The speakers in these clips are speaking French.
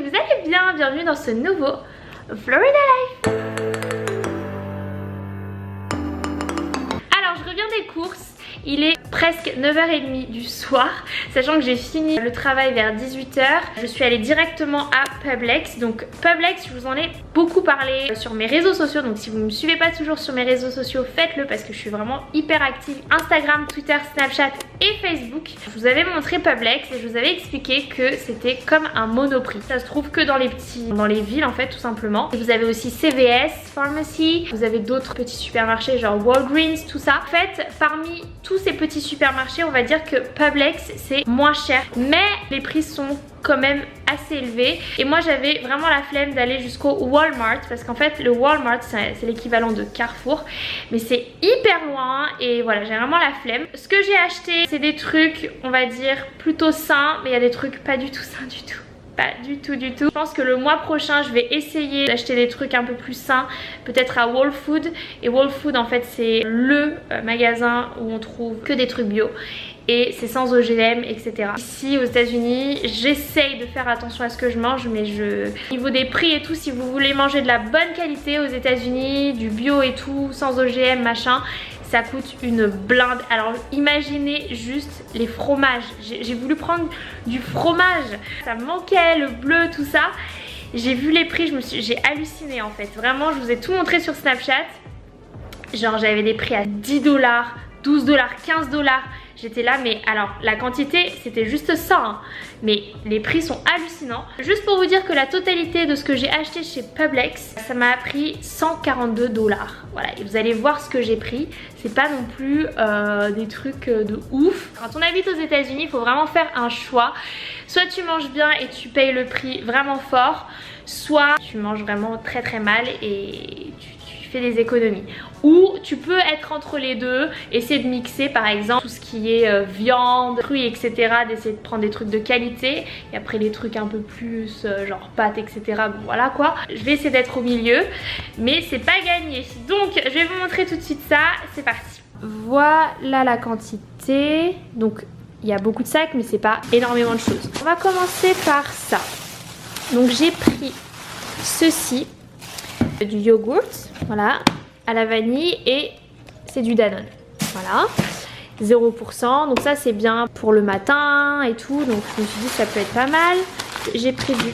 que vous allez bien. Bienvenue dans ce nouveau Florida Life. Alors je reviens des courses. Il est presque 9h30 du soir, sachant que j'ai fini le travail vers 18h. Je suis allée directement à Publix. Donc Publix, je vous en ai beaucoup parlé sur mes réseaux sociaux. Donc si vous ne me suivez pas toujours sur mes réseaux sociaux, faites-le parce que je suis vraiment hyper active. Instagram, Twitter, Snapchat et Facebook. Je vous avais montré Publix et je vous avais expliqué que c'était comme un Monoprix. Ça se trouve que dans les villes en fait, tout simplement. Et vous avez aussi CVS, Pharmacy. Vous avez d'autres petits supermarchés genre Walgreens, tout ça. En fait, parmi tous ces petits supermarchés, on va dire que Publix c'est moins cher, mais les prix sont quand même assez élevés. Et moi j'avais vraiment la flemme d'aller jusqu'au Walmart parce qu'en fait le Walmart c'est l'équivalent de Carrefour, mais c'est hyper loin et voilà, j'ai vraiment la flemme. Ce que j'ai acheté, c'est des trucs on va dire plutôt sains, mais il y a des trucs pas du tout sains du tout. Pas du tout du tout. Je pense que le mois prochain je vais essayer d'acheter des trucs un peu plus sains, peut-être à Whole Foods. Et Whole Foods en fait c'est le magasin où on trouve que des trucs bio et c'est sans OGM, etc. Ici aux États-Unis, j'essaye de faire attention à ce que je mange, mais au niveau des prix et tout, si vous voulez manger de la bonne qualité aux États-Unis, du bio et tout, sans OGM, machin, ça coûte une blinde. Alors imaginez juste les fromages. J'ai voulu prendre du fromage, ça me manquait, le bleu, tout ça. J'ai vu les prix, j'ai halluciné en fait. Vraiment, je vous ai tout montré sur Snapchat. Genre j'avais des prix à 10$, 12$, 15$. J'étais là, mais alors la quantité c'était juste ça, hein. Mais les prix sont hallucinants. Juste pour vous dire que la totalité de ce que j'ai acheté chez Publix, ça m'a pris 142$. Voilà, et vous allez voir ce que j'ai pris. C'est pas non plus des trucs de ouf. Quand on habite aux États-Unis, il faut vraiment faire un choix. Soit tu manges bien et tu payes le prix vraiment fort, soit tu manges vraiment très très mal et tu fais des économies. Ou tu peux être entre les deux, essayer de mixer par exemple tout ce qui est viande, fruits, etc. D'essayer de prendre des trucs de qualité et après les trucs un peu plus genre pâtes, etc. Bon voilà quoi. Je vais essayer d'être au milieu, mais c'est pas gagné. Donc je vais vous montrer tout de suite ça. C'est parti. Voilà la quantité. Donc il y a beaucoup de sacs, mais c'est pas énormément de choses. On va commencer par ça. Donc j'ai pris ceci, du yogourt, voilà, à la vanille et c'est du Danone, voilà, 0%. Donc ça c'est bien pour le matin et tout, donc je me suis dit ça peut être pas mal. J'ai pris du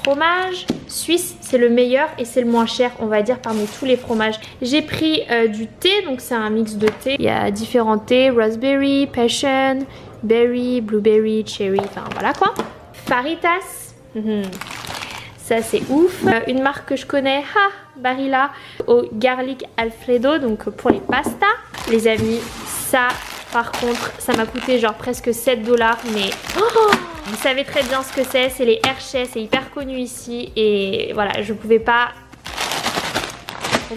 fromage suisse, c'est le meilleur et c'est le moins cher on va dire parmi tous les fromages. J'ai pris du thé, donc c'est un mix de thé. Il y a différents thés, raspberry, passion, berry, blueberry, cherry, enfin voilà quoi. Faritas, ça c'est ouf. Une marque que je connais, Barilla, au garlic alfredo, donc pour les pastas. Les amis, ça par contre, ça m'a coûté genre presque 7$, mais vous savez très bien ce que c'est les Hershey, c'est hyper connu ici et voilà, je pouvais pas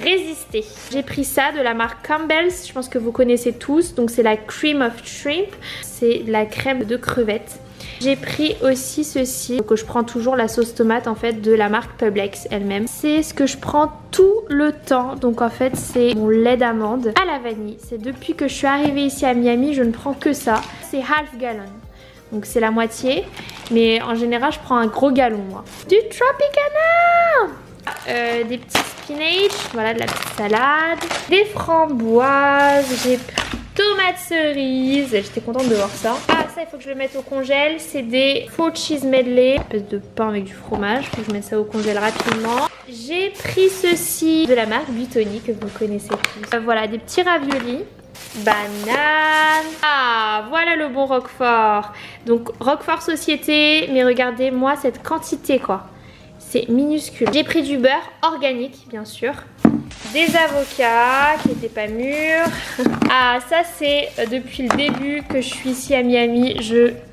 résister. J'ai pris ça de la marque Campbell's, je pense que vous connaissez tous, donc c'est la cream of shrimp, c'est la crème de crevettes. J'ai pris aussi ceci, donc je prends toujours la sauce tomate en fait de la marque Publix elle-même. C'est ce que je prends tout le temps, donc en fait c'est mon lait d'amande à la vanille. C'est depuis que je suis arrivée ici à Miami, je ne prends que ça. C'est half gallon, donc c'est la moitié, mais en général je prends un gros gallon moi. Du Tropicana, des petits spinach, voilà de la petite salade, des framboises, j'ai pris tomates cerises, j'étais contente de voir ça. Ah ça il faut que je le mette au congèle, c'est des faux cheese medley, une espèce de pain avec du fromage, faut que je mette ça au congèle rapidement. J'ai pris ceci de la marque Buitoni que vous connaissez tous. Voilà des petits raviolis, banane. Ah voilà le bon Roquefort. Donc Roquefort Société, mais regardez moi cette quantité quoi. C'est minuscule. J'ai pris du beurre organique bien sûr. Des avocats qui n'étaient pas mûrs. Ah ça c'est depuis le début que je suis ici à Miami,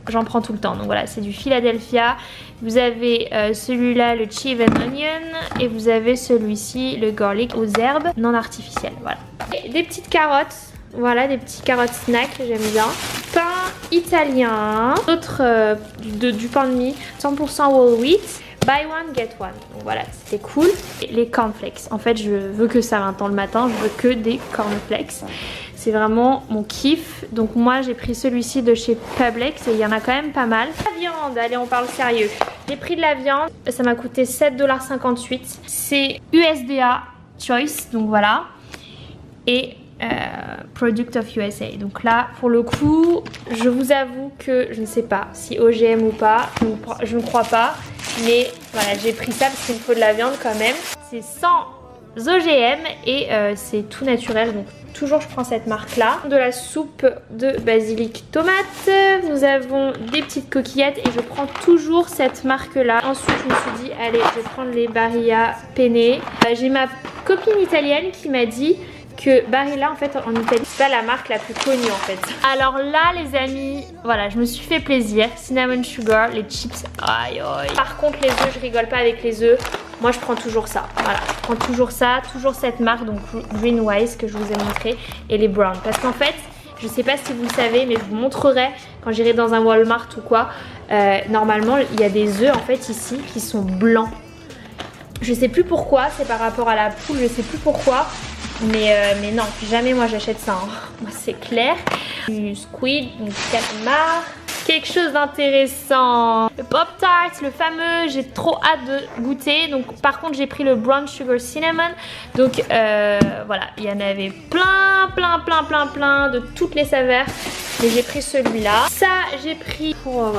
j'en prends tout le temps. Donc voilà, c'est du Philadelphia. Vous avez celui-là, le chive and onion, et vous avez celui-ci, le garlic aux herbes non artificielles. Voilà. Et des petites carottes. Voilà, des petits carottes snack, j'aime bien. Pain italien. D'autres du pain de mie, 100% whole wheat. Buy one, get one. Donc voilà, c'était cool. Et les cornflakes. En fait, je veux que ça maintenant le matin. Je veux que des cornflakes. C'est vraiment mon kiff. Donc moi, j'ai pris celui-ci de chez Publix et il y en a quand même pas mal. La viande, allez, on parle sérieux. J'ai pris de la viande, ça m'a coûté 7,58 $. C'est USDA Choice, donc voilà. Et Product of USA. Donc là, pour le coup, je vous avoue que je ne sais pas si OGM ou pas, je ne crois pas. Mais voilà, j'ai pris ça parce qu'il me faut de la viande quand même. C'est sans OGM et c'est tout naturel, donc toujours je prends cette marque là. De la soupe de basilic tomate, nous avons des petites coquillettes et je prends toujours cette marque là. Ensuite je me suis dit allez, je vais prendre les Barilla Penne. J'ai ma copine italienne qui m'a dit que Barilla en fait en Italie c'est pas la marque la plus connue en fait. Alors là les amis, voilà, je me suis fait plaisir. Cinnamon sugar, les chips, aïe aïe. Par contre les œufs, je rigole pas avec les œufs. Moi je prends toujours ça, voilà, je prends toujours ça, toujours cette marque, donc Greenwise que je vous ai montré, et les Brown. Parce qu'en fait, je sais pas si vous le savez, mais je vous montrerai quand j'irai dans un Walmart ou quoi. Normalement il y a des œufs en fait ici qui sont blancs. Je sais plus pourquoi, c'est par rapport à la poule, je sais plus pourquoi. Mais non, jamais moi j'achète ça, hein. Moi c'est clair. Du squid, donc calamar. Quelque chose d'intéressant. Le Pop Tart, le fameux, j'ai trop hâte de goûter. Donc par contre j'ai pris le Brown Sugar Cinnamon. Donc voilà, il y en avait plein de toutes les saveurs. Mais j'ai pris celui-là. Ça j'ai pris pour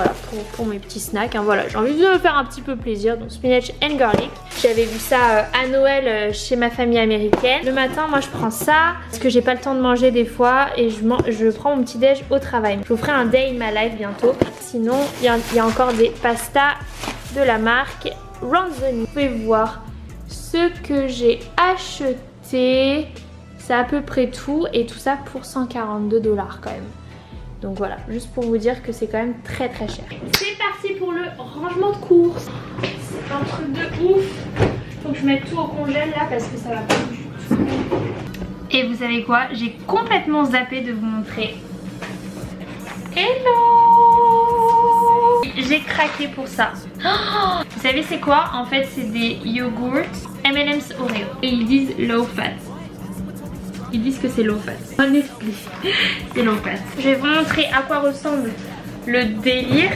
mes petits snacks, hein. Voilà, j'ai envie de me faire un petit peu plaisir. Donc spinach and garlic. J'avais vu ça à Noël chez ma famille américaine. Le matin moi je prends ça parce que j'ai pas le temps de manger des fois. Et je prends mon petit déj au travail. Je vous ferai un day in my life bientôt. Sinon il y a encore des pastas de la marque Ronzoni. Vous pouvez voir ce que j'ai acheté. C'est à peu près tout. Et tout ça pour 142 $ quand même. Donc voilà, juste pour vous dire que c'est quand même très cher. C'est parti pour le rangement de courses. C'est un truc de ouf. Faut que je mette tout au congèle là parce que ça va pas du tout. Et vous savez quoi? J'ai complètement zappé de vous montrer. Hello! J'ai craqué pour ça. Oh, vous savez c'est quoi? En fait c'est des yogourts M&M's Oreo. Et ils disent low fat. Ils disent que c'est low fat. Honnêtement, c'est low fat. Je vais vous montrer à quoi ressemble le délire.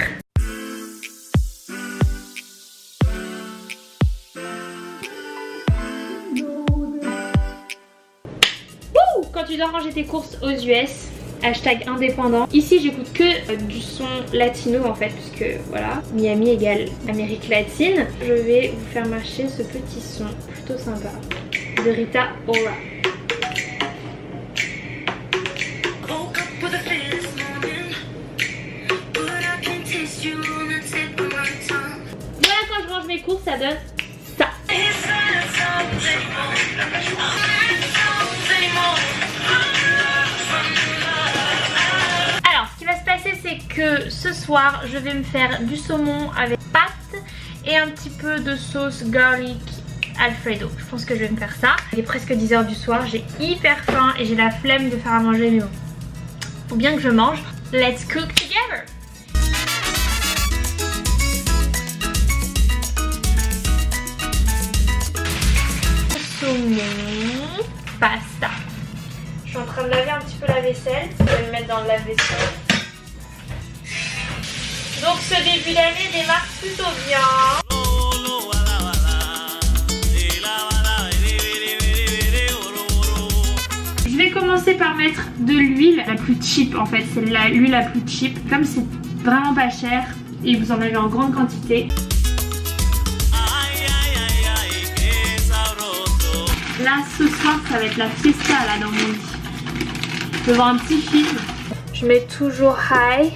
Wouh! Quand tu dois ranger tes courses aux US, hashtag indépendant. Ici j'écoute que du son latino en fait, puisque voilà, Miami égale Amérique latine. Je vais vous faire marcher ce petit son plutôt sympa de Rita Ora. Voilà, quand je range mes courses, ça donne ça. Alors, ce qui va se passer, c'est que ce soir, je vais me faire du saumon avec pâtes et un petit peu de sauce garlic Alfredo. Je pense que je vais me faire ça. Il est presque 10 h du soir, j'ai hyper faim et j'ai la flemme de faire à manger, mais bon, faut bien que je mange. Let's cook together. Saumon, pasta. Je suis en train de laver un petit peu la vaisselle. Je vais le mettre dans le lave-vaisselle. Donc ce début d'année démarre plutôt bien. Je vais commencer par mettre de l'huile la plus cheap en fait. C'est l'huile la plus cheap. Comme c'est vraiment pas cher et vous en avez en grande quantité. Là ce soir ça va être la fiesta là dans mon lit. Je vais voir un petit film. Je mets toujours high.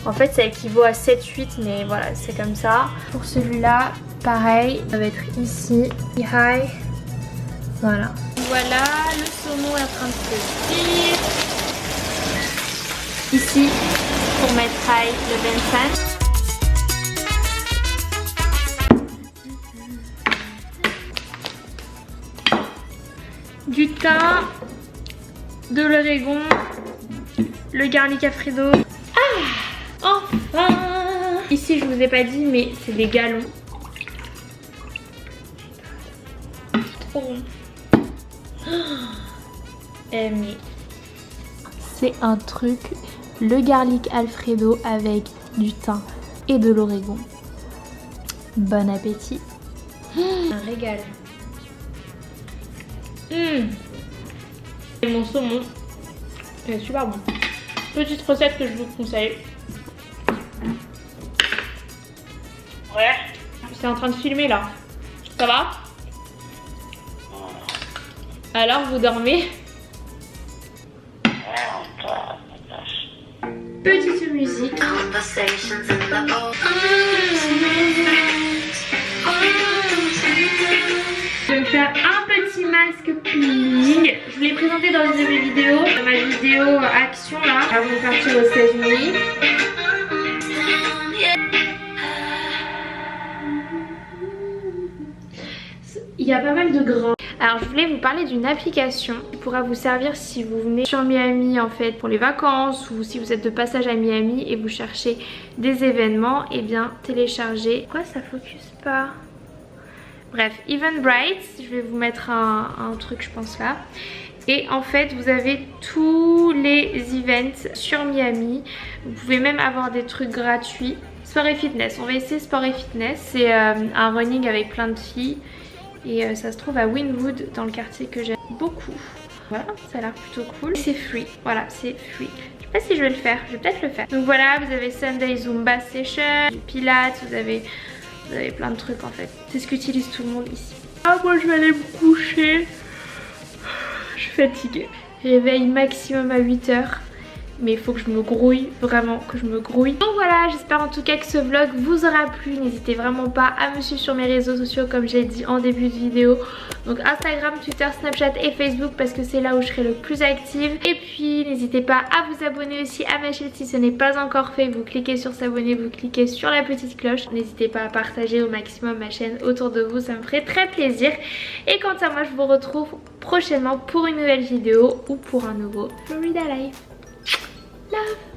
En fait ça équivaut à 7-8 mais voilà c'est comme ça. Pour celui-là pareil, ça va être ici, high. Voilà. Voilà, le saumon est en train de se cuire. Ici pour mettre high le bensan. Du thym, de l'origan, le garlic Alfredo. Ah, enfin! Ici je vous ai pas dit mais c'est des galons. Trop bon. Mais c'est un truc, le garlic Alfredo avec du thym et de l'origan. Bon appétit. Un régal. Et mon saumon est super bon. Petite recette que je vous conseille. Ouais. C'est en train de filmer là. Ça va? Alors vous dormez? Petite musique. Je vais me faire un petit masque peeling. Je vous l'ai présenté dans une de mes vidéos, dans ma vidéo action là, avant de partir aux États-Unis. Il y a pas mal de gras. Alors je voulais vous parler d'une application qui pourra vous servir si vous venez sur Miami en fait pour les vacances ou si vous êtes de passage à Miami et vous cherchez des événements. Et bien téléchargez. Pourquoi ça focus pas? Bref, Eventbrite, je vais vous mettre un truc je pense là. Et en fait vous avez tous les events sur Miami. Vous pouvez même avoir des trucs gratuits. Sport et fitness, on va essayer sport et fitness. C'est un running avec plein de filles. Et ça se trouve à Wynwood dans le quartier que j'aime beaucoup. Voilà, ça a l'air plutôt cool. C'est free, voilà, c'est free. Je sais pas si je vais le faire, je vais peut-être le faire. Donc voilà, vous avez Sunday Zumba Session, du Pilates, vous avez plein de trucs en fait. C'est ce qu'utilise tout le monde ici. Ah moi je vais aller me coucher. Je suis fatiguée. Réveil maximum à 8 h. Mais il faut que je me grouille, vraiment que je me grouille. Donc voilà, j'espère en tout cas que ce vlog vous aura plu. N'hésitez vraiment pas à me suivre sur mes réseaux sociaux comme j'ai dit en début de vidéo. Donc Instagram, Twitter, Snapchat et Facebook parce que c'est là où je serai le plus active. Et puis n'hésitez pas à vous abonner aussi à ma chaîne si ce n'est pas encore fait. Vous cliquez sur s'abonner, vous cliquez sur la petite cloche. N'hésitez pas à partager au maximum ma chaîne autour de vous, ça me ferait très plaisir. Et quant à moi, je vous retrouve prochainement pour une nouvelle vidéo ou pour un nouveau Florida Life. Love.